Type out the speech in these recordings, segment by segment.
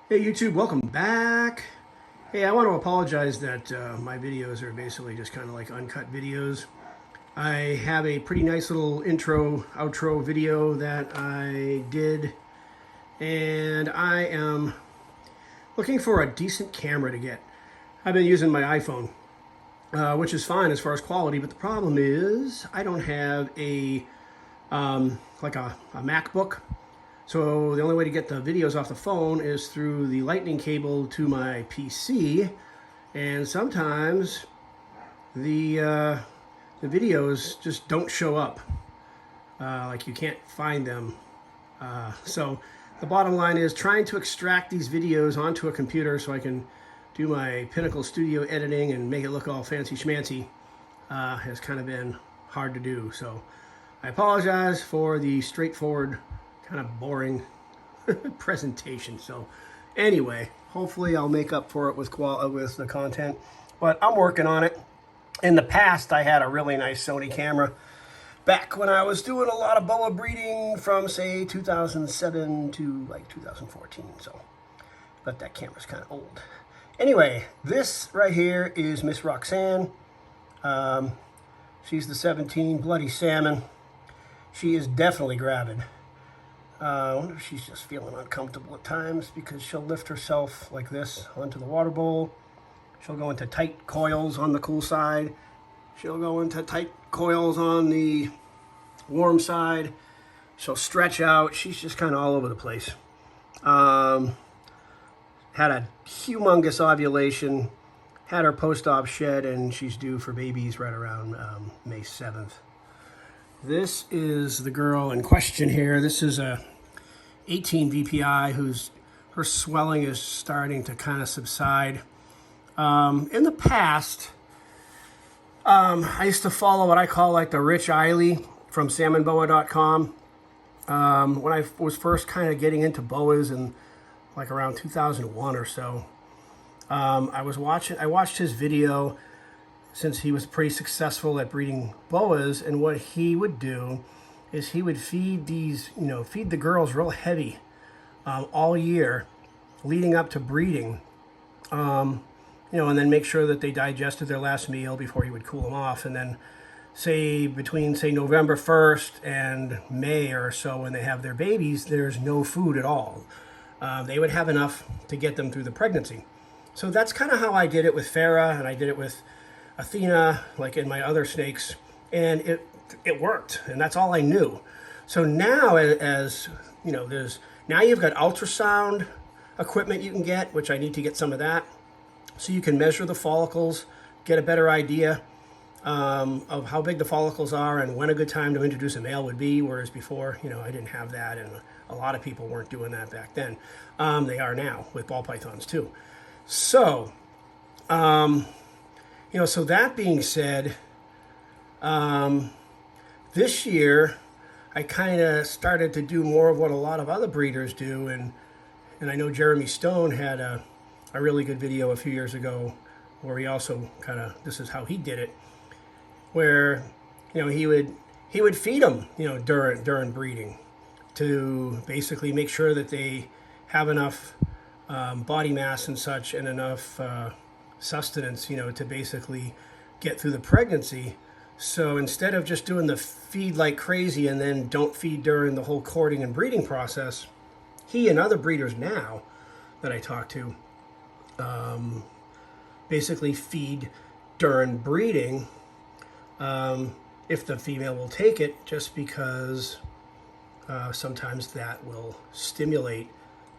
Hey YouTube, welcome back. Hey, I want to apologize that my videos are basically just kind of like uncut videos. I have a pretty nice little intro, outro video that I did, and I am looking for a decent camera to get. I've been using my iPhone, which is fine as far as quality, but the problem is I don't have a like a MacBook. So the only way to get the videos off the phone is through the lightning cable to my PC, and sometimes the videos just don't show up. Like you can't find them. So the bottom line is trying to extract these videos onto a computer so I can do my Pinnacle Studio editing and make it look all fancy schmancy has kind of been hard to do. So I apologize for the straightforward, kind of boring presentation. So anyway, hopefully I'll make up for it with the content, but I'm working on it. In the past, I had a really nice Sony camera back when I was doing a lot of boa breeding from say 2007 to like 2014. So, but that camera's kind of old. Anyway, this right here is Miss Roxanne. She's the 17 Bloody Salmon. She is definitely gravid. I wonder if she's just feeling uncomfortable at times because she'll lift herself like this onto the water bowl. She'll go into tight coils on the cool side. She'll go into tight coils on the warm side. She'll stretch out. She's just kind of all over the place. Had a humongous ovulation. Had her post-op shed, and she's due for babies right around May 7th. This is the girl in question here. This is a 18 VPI whose her swelling is starting to kind of subside. In the past, I used to follow what I call like the Rich Eiley from salmonboa.com. When I was first kind of getting into boas in like around 2001 or so, I watched his video since he was pretty successful at breeding boas, and what he would do is he would feed feed the girls real heavy all year leading up to breeding, and then make sure that they digested their last meal before he would cool them off. And then between November 1st and May or so, when they have their babies, there's no food at all. They would have enough to get them through the pregnancy. So that's kind of how I did it with Farah, and I did it with Athena, like in my other snakes, and it worked, and that's all I knew. So now, as you know, now you've got ultrasound equipment you can get, which I need to get some of that, so you can measure the follicles, get a better idea of how big the follicles are and when a good time to introduce a male would be. Whereas before, I didn't have that, and a lot of people weren't doing that back then. They are now with ball pythons too. So, so that being said, this year I kind of started to do more of what a lot of other breeders do, and I know Jeremy Stone had a really good video a few years ago where he also this is how he did it, where he would feed them during breeding to basically make sure that they have enough body mass and such, and enough sustenance to basically get through the pregnancy. So instead of just doing the feed like crazy and then don't feed during the whole courting and breeding process, he and other breeders now that I talk to basically feed during breeding if the female will take it, just because sometimes that will stimulate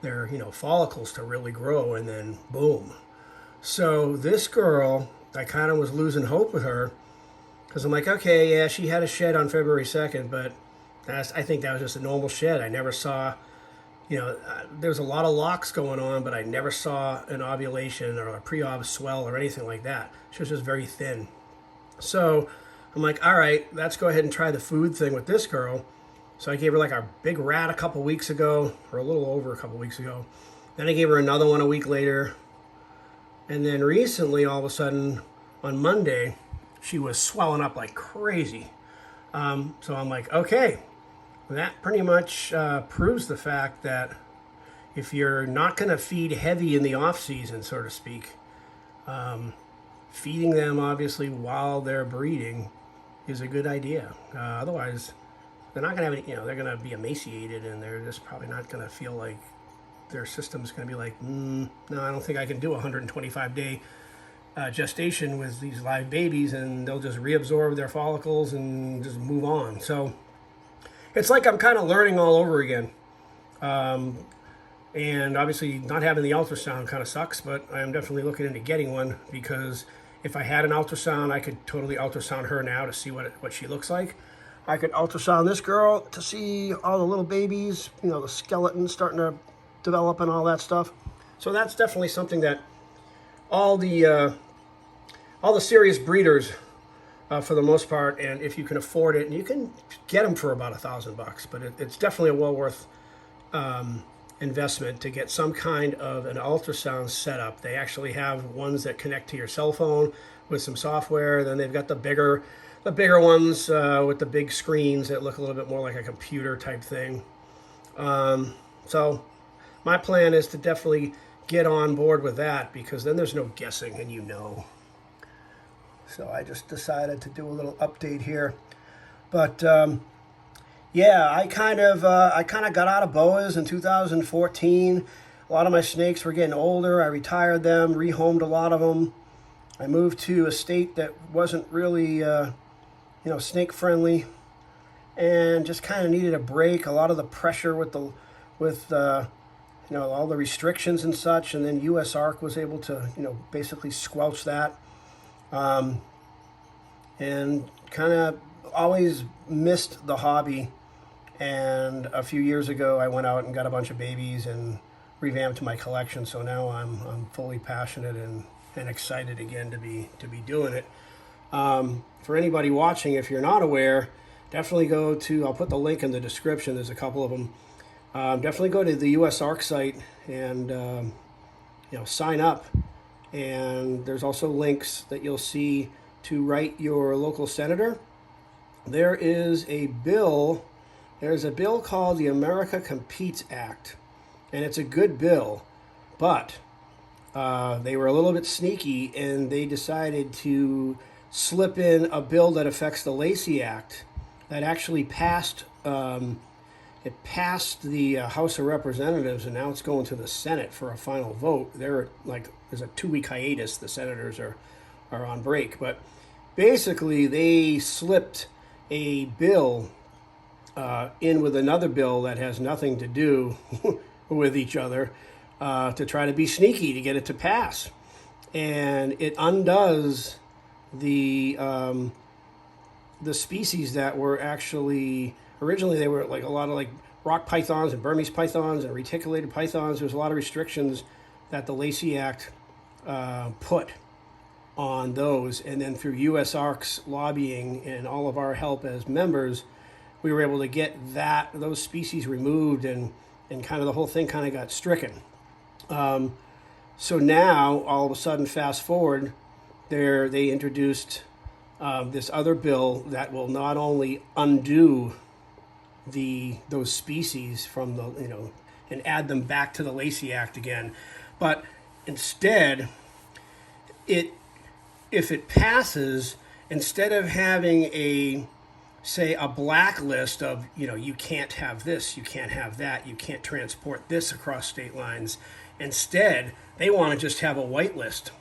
their follicles to really grow, and then boom. So this girl, I kind of was losing hope with her, because I'm like, okay, yeah, she had a shed on February 2nd, but I think that was just a normal shed. I never saw, there's a lot of locks going on, but I never saw an ovulation or a pre-ov swell or anything like that. She was just very thin. So I'm like, all right, let's go ahead and try the food thing with this girl. So I gave her like a big rat a couple weeks ago, or a little over a couple weeks ago. Then I gave her another one a week later. And then recently, all of a sudden, on Monday, she was swelling up like crazy. So I'm like, okay, that pretty much proves the fact that, if you're not going to feed heavy in the off season, so to speak, feeding them obviously while they're breeding is a good idea. Otherwise, they're not going to have any, they're going to be emaciated, and they're just probably not going to feel like their system's going to be like, no, I don't think I can do a 125-day gestation with these live babies, and they'll just reabsorb their follicles and just move on. So it's like I'm kind of learning all over again. And obviously not having the ultrasound kind of sucks, but I'm definitely looking into getting one, because if I had an ultrasound, I could totally ultrasound her now to see what she looks like. I could ultrasound this girl to see all the little babies, the skeleton starting to develop and all that stuff. So that's definitely something that all the serious breeders, for the most part, and if you can afford it, and you can get them for about $1,000, but it's definitely a well worth investment to get some kind of an ultrasound setup. They actually have ones that connect to your cell phone with some software. Then they've got the bigger ones with the big screens that look a little bit more like a computer type thing. So my plan is to definitely get on board with that, because then there's no guessing, and So I just decided to do a little update here. But yeah, I kind of got out of Boas in 2014. A lot of my snakes were getting older. I retired them, rehomed a lot of them. I moved to a state that wasn't really, snake friendly, and just kind of needed a break. A lot of the pressure with all the restrictions and such, and then USARK was able to, basically squelch that. And kind of always missed the hobby. And a few years ago, I went out and got a bunch of babies and revamped my collection. So now I'm fully passionate and excited again to be doing it. For anybody watching, if you're not aware, definitely go to, I'll put the link in the description. There's a couple of them. Definitely go to the USARK site and sign up. And there's also links that you'll see to write your local senator. There is a bill. There's a bill called the America Competes Act, and it's a good bill, but they were a little bit sneaky, and they decided to slip in a bill that affects the Lacey Act that actually passed. It passed the House of Representatives, and now it's going to the Senate for a final vote. There's a 2-week hiatus. The senators are on break, but basically they slipped a bill in with another bill that has nothing to do with each other to try to be sneaky to get it to pass, and it undoes the species that were actually originally. They were like a lot of like rock pythons and Burmese pythons and reticulated pythons. There's a lot of restrictions that the Lacey Act put on those, and then through USARK's lobbying and all of our help as members, we were able to get those species removed, and kind of the whole thing kind of got stricken. So now, all of a sudden, fast forward, they introduced this other bill that will not only undo those species from and add them back to the Lacey Act again, but instead, if it passes, instead of having a blacklist of, you can't have this, you can't have that, you can't transport this across state lines, instead, they want to just have a white list.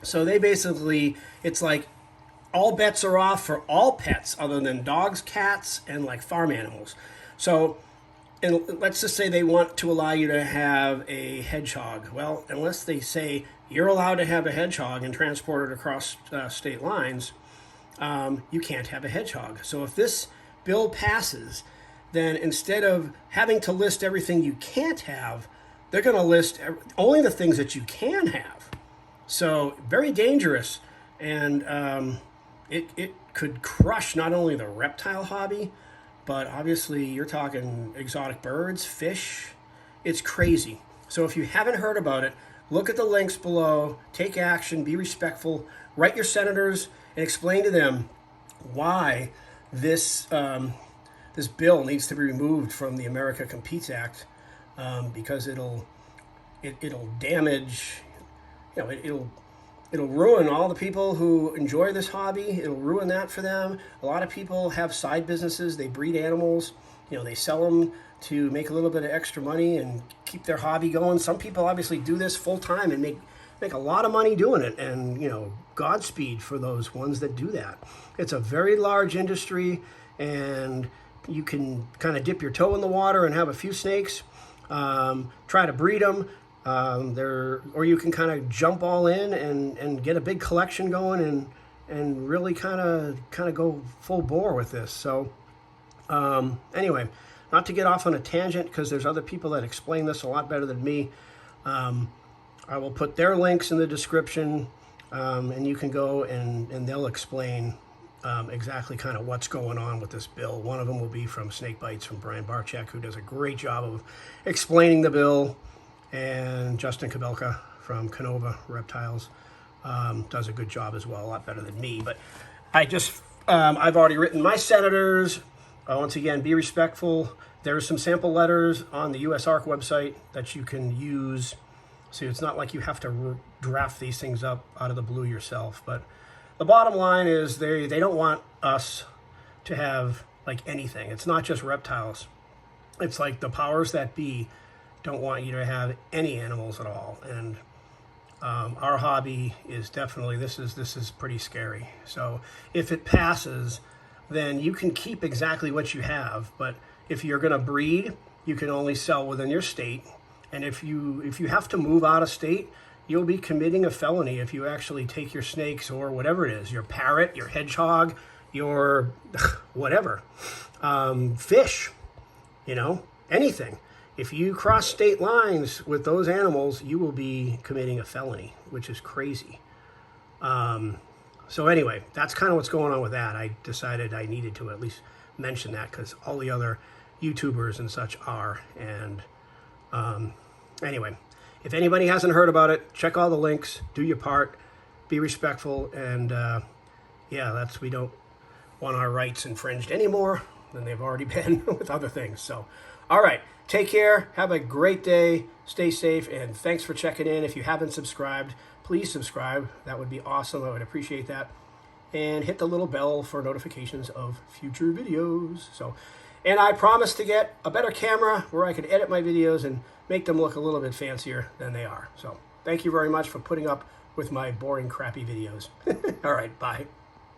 So they basically, it's like all bets are off for all pets other than dogs, cats, and like farm animals. So, and let's just say they want to allow you to have a hedgehog. Well, unless they say you're allowed to have a hedgehog and transport it across state lines, you can't have a hedgehog. So if this bill passes, then instead of having to list everything you can't have, they're going to list only the things that you can have. So very dangerous, and it could crush not only the reptile hobby, but obviously you're talking exotic birds, fish. It's crazy. So if you haven't heard about it, look at the links below, take action, be respectful, write your senators and explain to them why this bill needs to be removed from the America Competes Act. because it'll damage, it'll ruin all the people who enjoy this hobby. It'll ruin that for them. A lot of people have side businesses. They breed animals. They sell them to make a little bit of extra money and keep their hobby going. Some people obviously do this full time and make a lot of money doing it. And, Godspeed for those ones that do that. It's a very large industry, and you can kind of dip your toe in the water and have a few snakes, try to breed them. Or you can kind of jump all in and get a big collection going and really kind of go full bore with this. So anyway, not to get off on a tangent, because there's other people that explain this a lot better than me. I will put their links in the description, and you can go and they'll explain exactly kind of what's going on with this bill. One of them will be from Snake Bites from Brian Barczyk, who does a great job of explaining the bill. And Justin Kabelka from Canova Reptiles does a good job as well, a lot better than me. But I've already written my senators. Once again, be respectful. There's some sample letters on the US ARC website that you can use. So it's not like you have to draft these things up out of the blue yourself. But the bottom line is they don't want us to have like anything. It's not just reptiles. It's like the powers that be don't want you to have any animals at all. And our hobby is definitely, this is pretty scary. So if it passes, then you can keep exactly what you have. But if you're gonna breed, you can only sell within your state. And if you have to move out of state, you'll be committing a felony if you actually take your snakes or whatever it is, your parrot, your hedgehog, your whatever, fish, anything. If you cross state lines with those animals, you will be committing a felony, which is crazy. So anyway, that's kind of what's going on with that. I decided I needed to at least mention that because all the other YouTubers and such are. And anyway, if anybody hasn't heard about it, check all the links, do your part, be respectful, and we don't want our rights infringed any more than they've already been with other things. So, all right. Take care. Have a great day. Stay safe. And thanks for checking in. If you haven't subscribed, please subscribe. That would be awesome. I would appreciate that. And hit the little bell for notifications of future videos. And I promise to get a better camera where I can edit my videos and make them look a little bit fancier than they are. So thank you very much for putting up with my boring, crappy videos. All right. Bye.